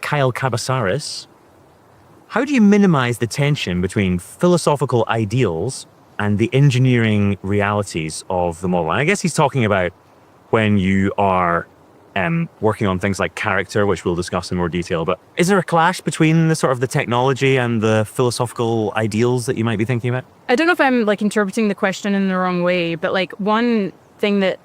Kyle Kabasaris, how do you minimize the tension between philosophical ideals and the engineering realities of the model? And I guess he's talking about when you are working on things like character, which we'll discuss in more detail. But is there a clash between the sort of the technology and the philosophical ideals that you might be thinking about? I don't know if I'm like interpreting the question in the wrong way, but like one thing that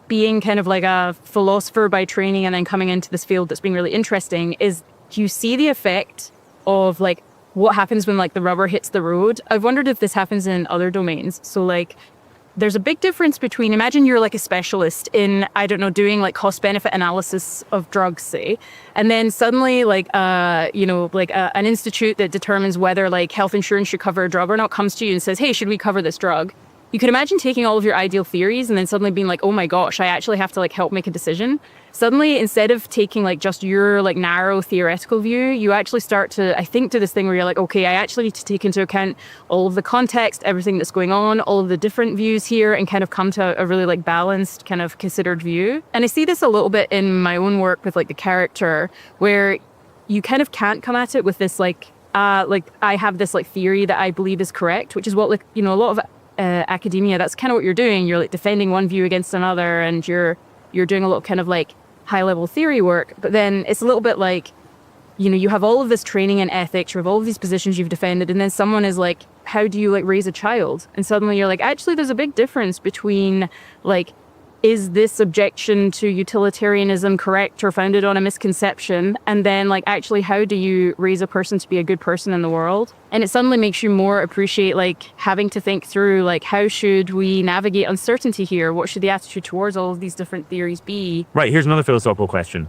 being kind of like a philosopher by training and then coming into this field that's been really interesting is, do you see the effect of like what happens when like the rubber hits the road? I've wondered if this happens in other domains. So like there's a big difference between, imagine you're like a specialist in, I don't know, doing like cost benefit analysis of drugs, say, and then suddenly like, an institute that determines whether like health insurance should cover a drug or not comes to you and says, hey, should we cover this drug? You could imagine taking all of your ideal theories and then suddenly being like, oh my gosh, I actually have to like help make a decision. Suddenly, instead of taking like just your like narrow theoretical view, you actually start to, I think, do this thing where you're like, okay, I actually need to take into account all of the context, everything that's going on, all of the different views here, and kind of come to a really like balanced kind of considered view. And I see this a little bit in my own work with like the character, where you kind of can't come at it with this like I have this like theory that I believe is correct, which is what like, you know, a lot of academia, that's kind of what you're doing. You're like defending one view against another, and you're doing a lot of kind of like high level theory work. But then it's a little bit like, you know, you have all of this training in ethics, you have all of these positions you've defended, and then someone is like, how do you like raise a child? And suddenly you're like, actually there's a big difference between like, is this objection to utilitarianism correct or founded on a misconception? And then like, actually, how do you raise a person to be a good person in the world? And it suddenly makes you more appreciate like having to think through like, how should we navigate uncertainty here? What should the attitude towards all of these different theories be? Right, here's another philosophical question.